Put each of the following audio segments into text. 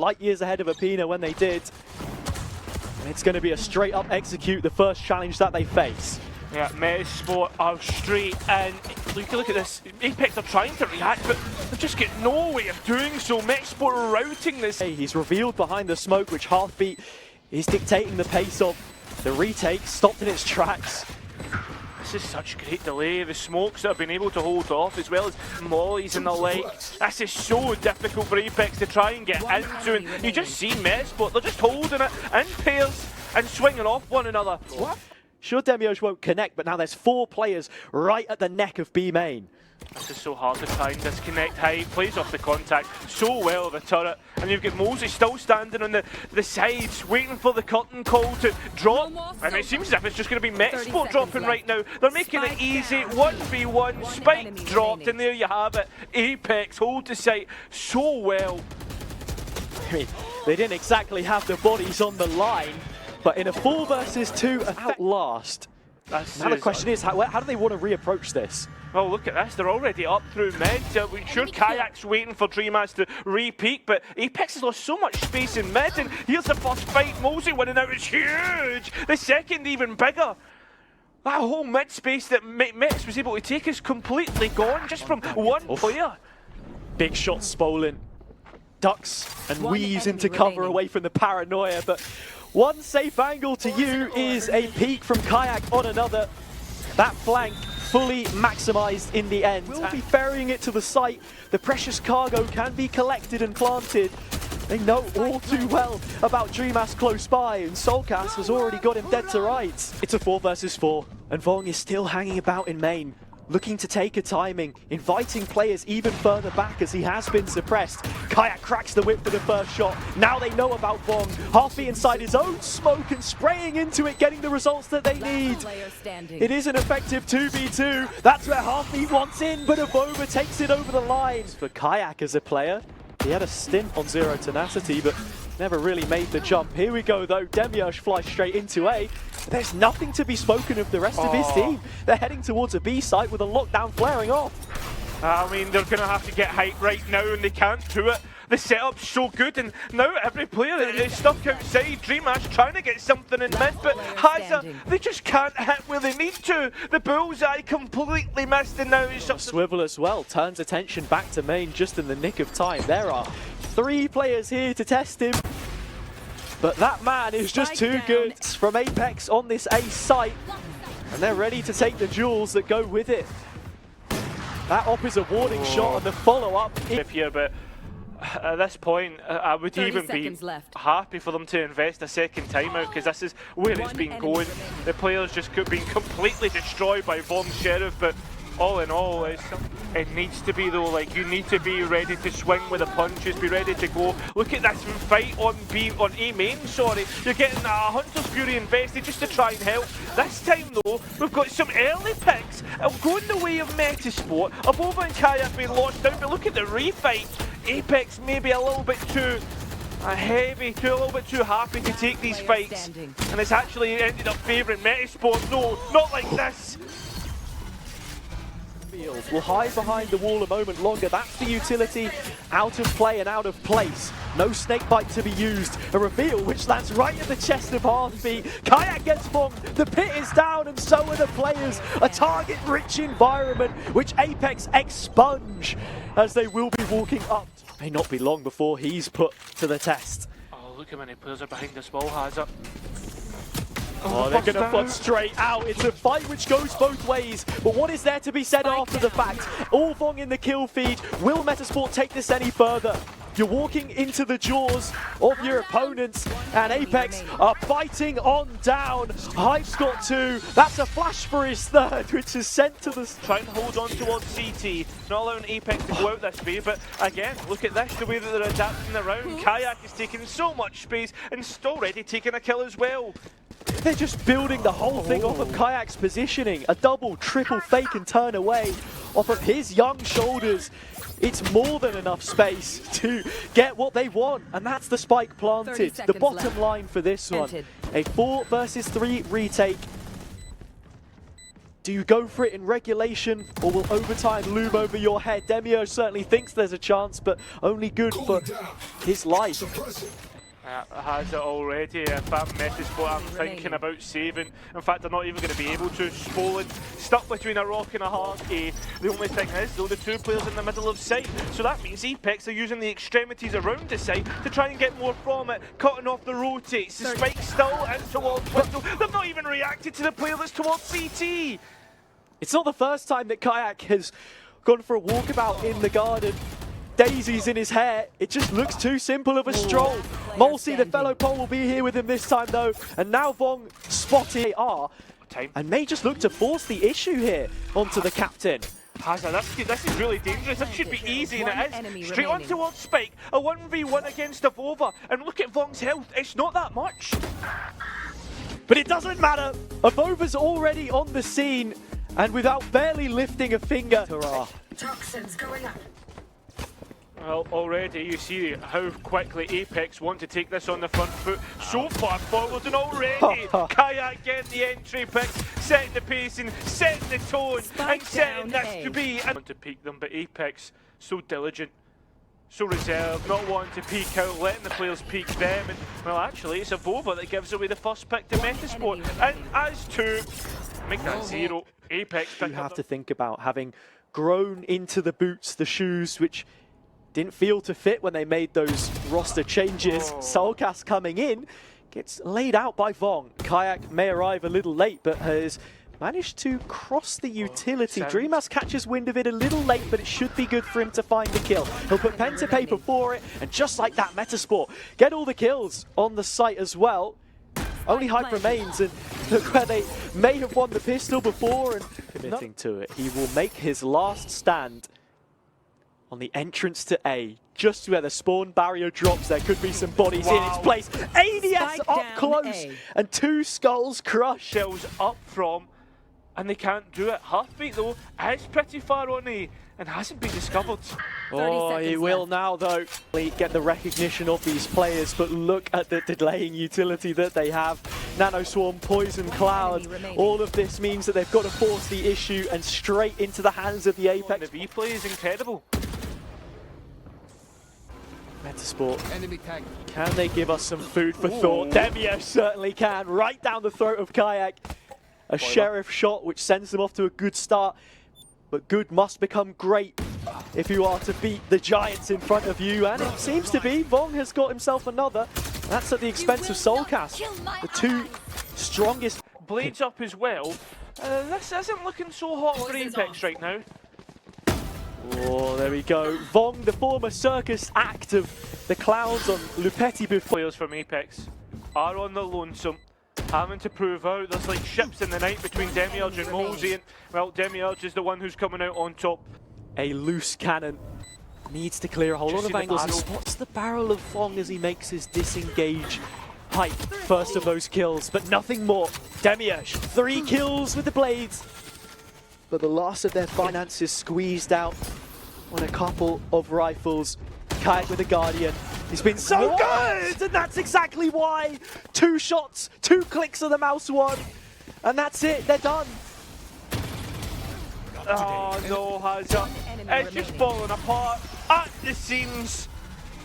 light years ahead of Apina when they did. And it's going to be a straight up execute, the first challenge that they face. Yeah, Metizport are straight in. Look at this. Apeks are trying to react, but they just get no way of doing so. Metizport are routing this. He's revealed behind the smoke, which Heartbeat is dictating the pace of. The retake stopped in its tracks. This is such great delay. The smokes that have been able to hold off, as well as mollies and the like. This is so difficult for Apeks to try and get into. And you just see Metizport, they're just holding it in pairs and swinging off one another. What? Sure, Demiurge won't connect, but now there's 4 players right at the neck of B main. This is so hard to try and disconnect. High plays off the contact so well, the turret, and you've got Mosey still standing on the sides, waiting for the curtain call to drop. And it seems as if it's just going to be Metizport dropping right now. They're making it easy. 1v1, spike dropped, and there you have it. Apeks hold the site so well. I mean, they didn't exactly have the bodies on the line, but in a 4 versus 2 at last. Now the question is, how do they want to reapproach this? Oh, look at this. They're already up through mid. We're sure Kayak's waiting for Dreamaz to re-peak, but Apeks has lost so much space in mid, and here's the first fight. Mosey winning out is huge. The second even bigger. That whole mid space that Mets was able to take is completely gone just from one player. Big shot Spolin. Ducks and weaves into cover away from the paranoia, but one safe angle to you is a peek from Kayak on another. That flank fully maximized in the end. We'll be ferrying it to the site. The precious cargo can be collected and planted. They know all too well about Dreamaz close by, and Soulcast has already got him dead to rights. It's a 4 versus 4, and Vong is still hanging about in main, looking to take a timing, inviting players even further back as he has been suppressed. Kayak cracks the whip for the first shot. Now they know about Vong. Heartbeat inside his own smoke and spraying into it, getting the results that they need. It is an effective 2v2. That's where Heartbeat wants in, but Avova takes it over the line. For Kayak as a player, he had a stint on Zero Tenacity, but never really made the jump. Here we go though, Demiurge flies straight into A. There's nothing to be spoken of the rest of his team. They're heading towards a B site with a lockdown flaring off. I mean, they're going to have to get hype right now, and they can't do it. The setup's so good, and now every player is stuck outside. Dreamaz trying to get something in mid, but they just can't hit where they need to. The bullseye completely missed, and now he's up. Swivel as well turns attention back to main just in the nick of time. There are 3 players here to test him, but that man is just too good. From Apeks on this A site, and they're ready to take the duels that go with it. That op is a warning shot, and the follow-up here, but at this point, I would even be happy for them to invest a second timeout, because this is where it's been going. The players just been completely destroyed by Von Sheriff, but all in all, it needs to be though, like, you need to be ready to swing with the punches, be ready to go. Look at this fight on A main, sorry. You're getting a Hunter's Fury invested just to try and help. This time though, we've got some early picks going the way of Metizport. Avova and Kayak being lost out, but look at the refight. Apeks maybe a little bit too heavy, a little bit too happy to take these fights. And it's actually ended up favouring Metizport. No, not like this. Will hide behind the wall a moment longer. That's the utility out of play and out of place. No snakebite to be used. A reveal which lands right in the chest of Heartbeat. Kayak gets bombed. The pit is down, and so are the players. A target-rich environment which Apeks expunge as they will be walking up. May not be long before he's put to the test. Oh, look how many players are behind this wall, Hazard. Oh, they're going to flood straight out. It's a fight which goes both ways. But what is there to be said after the fact? All Vong in the kill feed. Will Metizport take this any further? You're walking into the jaws of your opponents, and Apeks are biting on down. Hype's got 2. That's a flash for his 3rd, which is sent to the... Trying to hold on towards CT, not allowing Apeks to go out this way, but again, look at this, the way that they're adapting around. Kayak is taking so much space and still already taking a kill as well. They're just building the whole thing off of Kayak's positioning. A double, triple fake and turn away off of his young shoulders. It's more than enough space to get what they want, and that's the spike planted. The bottom line for this one, a 4 versus 3 retake. Do you go for it in regulation, or will overtime loom over your head? Demio certainly thinks there's a chance, but only good for his life. Has it already. If I'm Metizport, I'm thinking about saving. In fact, they're not even going to be able to. Spolin stuck between a rock and a hard A. The only thing is, though, the two players in the middle of sight. So that means Apeks are using the extremities around the site to try and get more from it. Cutting off the rotates. The spike still in towards Window. They've not even reacted to the player that's towards CT. It's not the first time that Kayak has gone for a walkabout in the garden. Daisies in his hair. It just looks too simple of a stroll. Molsey, the fellow Pole, will be here with him this time though. And now Vong spotted AR and may just look to force the issue here onto the captain. Hazard, this is really dangerous. This should be easy, and it is. Straight on towards Spike. A 1v1 against Avova. And look at Vong's health. It's not that much. But it doesn't matter. Avova's already on the scene. And without barely lifting a finger. Hurrah. Toxins going up. Well, already you see how quickly Apeks want to take this on the front foot. So far forward, and already Kayak getting the entry pick, setting the pacing, setting the tone, and setting this to be. I want to peek them, but Apeks so diligent, so reserved, not wanting to peek out, letting the players peek them. And well, actually, it's Avova that gives away the first pick to Metizport. And as to make that 0, Apeks. You have to think about having grown into the boots, the shoes, which didn't feel to fit when they made those roster changes. Soulcast coming in, gets laid out by Vong. Kayak may arrive a little late, but has managed to cross the utility. Dreamhouse catches wind of it a little late, but it should be good for him to find the kill. He'll put pen to paper for it, and just like that, Metizport get all the kills on the site as well. Only Hype remains, and look where they may have won the pistol before and committing to it. He will make his last stand on the entrance to A, just where the spawn barrier drops. There could be some bodies in its place. ADS up close, and 2 skulls crushed. Shells up from, and they can't do it. Heartbeat though is pretty far on A and hasn't been discovered. Oh, he will now though. Get the recognition of these players, but look at the delaying utility that they have. Nano Swarm, Poison Cloud, all of this means that they've got to force the issue and straight into the hands of the Apeks. The V play is incredible. Metizport, can they give us some food for thought? Demio certainly can, right down the throat of Kayak. A sheriff shot which sends them off to a good start, but good must become great if you are to beat the giants in front of you, and it seems to be. Vong has got himself another. That's at the expense of Soulcast, the 2 strongest. Blades up as well. This isn't looking so hot for Apeks right now. Oh, there we go. Vong, the former circus act of the clowns on Lupetti before. Players from Apeks are on the lonesome, having to prove out. There's like ships in the night between Demiurge and Molsey, and well, Demiurge is the one who's coming out on top. A loose cannon needs to clear a whole lot of angles. He spots the barrel of Vong as he makes his disengage. Hype, first of those kills, but nothing more. Demiurge, 3 kills with the blades. But the last of their finances squeezed out on a couple of rifles. Kayak with a Guardian. He's been so good, and that's exactly why. 2 shots, 2 clicks of the mouse one, and that's it, they're done. Oh no, Hazard. It's just falling apart at the seams.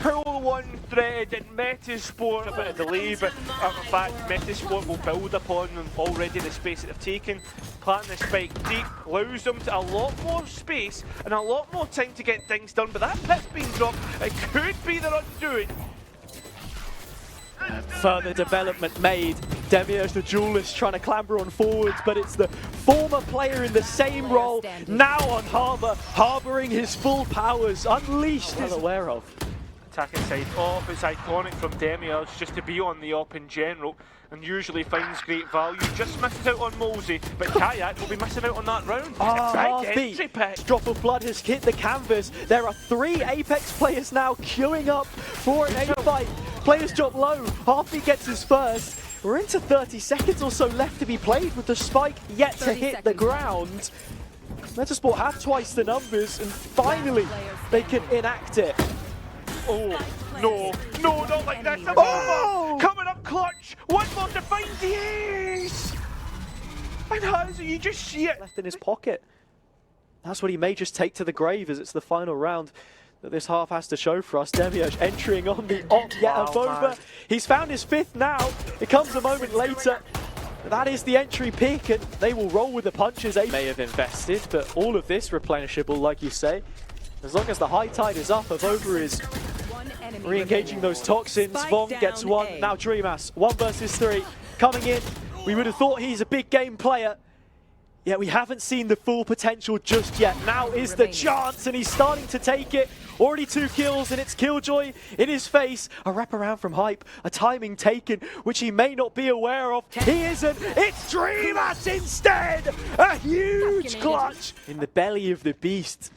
Pull one thread and Metizport, a bit of delay, but in fact Metizport will build upon already the space that they've taken. Planting the spike deep allows them to a lot more space and a lot more time to get things done, but that pit's being dropped. It could be their undoing. Further development made. Demiurge, the duelist, trying to clamber on forwards, but it's the former player in the same role, now on Harbour, harbouring his full powers, unleashed, is aware of. Attacking side off, it's iconic from Demiurge just to be on the op in general, and usually finds great value. Just misses out on Molsey, but Kayak will be missing out on that round. Drop of blood has hit the canvas. There are 3 Apeks players now queuing up for an A fight. Players drop low, Heartbeat gets his first. We're into 30 seconds or so left to be played with the spike yet to hit the ground. Metizport have twice the numbers, and finally they can enact it. Oh, no, no, not like this. Oh! Coming up clutch. One more to find the ace. And how do you just see it? Left in his pocket. That's what he may just take to the grave as it's the final round that this half has to show for us. Demiurge entering on the op yet over. He's found his fifth now. It comes a moment later. That is the entry pick, and they will roll with the punches. They may have invested, but all of this replenishable, like you say. As long as the high tide is up, Avova is re-engaging those toxins. Vong gets one. Now Dreamas, 1 versus 3, coming in. We would have thought he's a big game player. Yet we haven't seen the full potential just yet. Now is the chance, and he's starting to take it. Already 2 kills, and it's Killjoy in his face. A wraparound from Hype, a timing taken, which he may not be aware of. He isn't. It's Dreamas instead! A huge clutch in the belly of the beast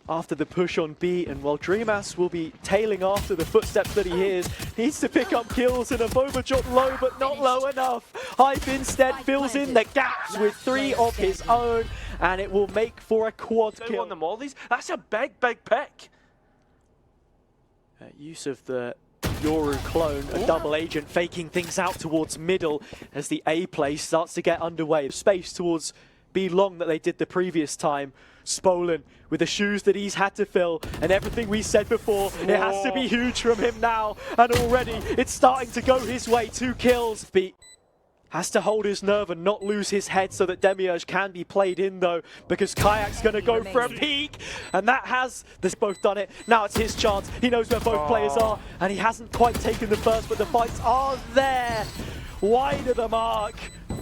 after the push on B, and while Dreamas will be tailing after the footsteps that he hears, needs to pick up kills, and Avova dropped low, but not low enough. Hype instead fills in the gaps with 3 of his own, and it will make for a quad kill. On the mollies, that's a big pick. Use of the Yoru clone, a double agent, faking things out towards middle as the A play starts to get underway. Space towards B long that they did the previous time. Spolen with the shoes that he's had to fill, and everything we said before, it has to be huge from him now, and already it's starting to go his way. 2 kills. B has to hold his nerve and not lose his head so that Demiurge can be played in though, because Kayak's going to go for a peek, and that has, they've both done it. Now it's his chance. He knows where both players are, and he hasn't quite taken the first, but the fights are there. Wide of the mark.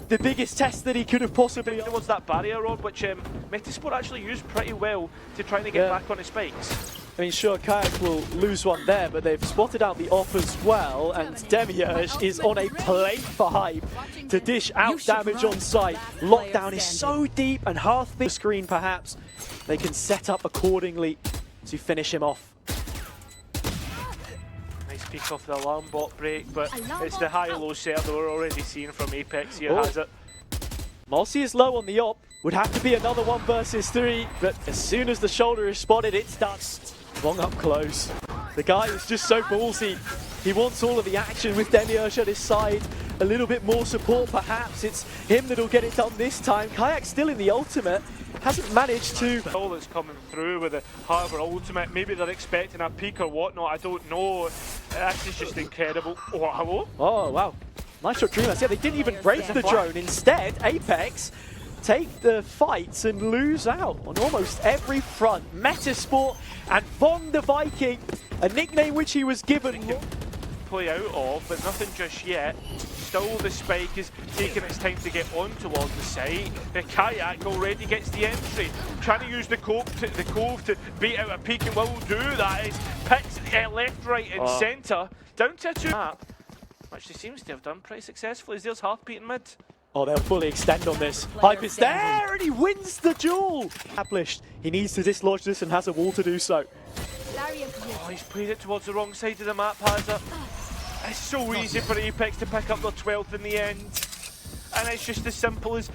The biggest test that he could have possibly towards that barrier rod, which Metizport actually used pretty well to try and get back on his spikes. I mean, sure, Kayak will lose one there, but they've spotted out the off as well, and Demiurge is on a plate for Hype to dish out damage on site. Lockdown is so deep, and half the screen perhaps they can set up accordingly to finish him off. Nice peek off the alarm bot break, but it's the high-low setup that we're already seeing from Apeks here, has it? Malsi is low on the op. Would have to be another 1 versus 3, but as soon as the shoulder is spotted, it's done. Long up close. The guy is just so ballsy. He wants all of the action with Demiurge at his side. A little bit more support, perhaps. It's him that'll get it done this time. Kayak's still in the ultimate. Hasn't managed to. All that's coming through with the Harbour ultimate. Maybe they're expecting a peak or whatnot. I don't know. This is just incredible. Oh, hello? Oh, wow. Nice shot, Dreamas. Yeah, they didn't even break the drone. Instead, Apeks take the fights and lose out on almost every front. Metizport and Vong the Viking, a nickname which he was given. Play out of, but nothing just yet. Still, the spike is taking its time to get on towards the site. The Kayak already gets the entry, trying to use the cove to beat out a peak, and will do that. It's picked left, right, and centre down to a 2 map, which he seems to have done pretty successfully. Is there's half beaten mid? Oh, they'll fully extend on this. Hype is there, and he wins the duel. Established. He needs to dislodge this and has a wall to do so. Oh, he's played it towards the wrong side of the map, has it? It's so easy for Apeks to pick up their 12th in the end. And it's just as simple as...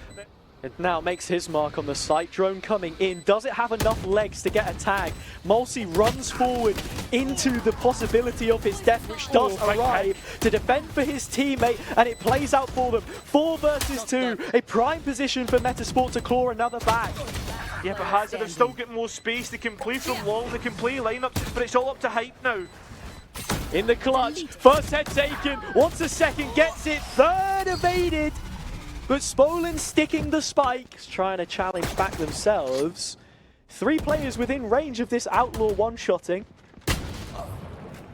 And now makes his mark on the site. Drone coming in. Does it have enough legs to get a tag? Malsi runs forward into the possibility of his death, which does arrive to defend for his teammate, and it plays out for them. 4 versus 2. A prime position for Metizport to claw another back. Yeah, but Hazard have still got more space. They can play from long, they can play lineups, but it's all up to Hype now. In the clutch. First head taken. Wants a second, gets it. Third evaded. But Spolen sticking the spikes, trying to challenge back themselves. 3 players within range of this outlaw one-shotting.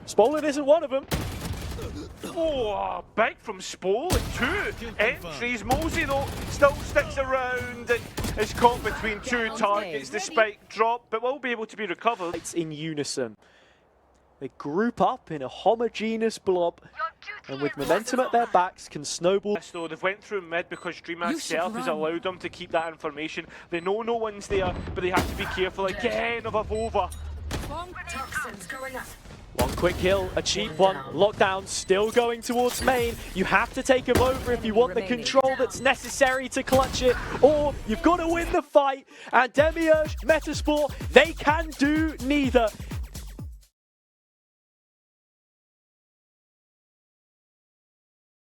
Spolen isn't one of them. Oh, big from Spolen. 2 entries. Mosey though still sticks around and is caught between 2 targets. The spike drop, but will be able to be recovered. It's in unison. They group up in a homogeneous blob, and with momentum at their backs can snowball. So they've went through mid because Dreamas self has allowed them to keep that information. They know no one's there, but they have to be careful again of Avova. One quick kill, a cheap one. Lockdown still going towards main. You have to take him over if you want the control that's necessary to clutch it, or you've got to win the fight. And Demiurge, Metizport, they can do neither.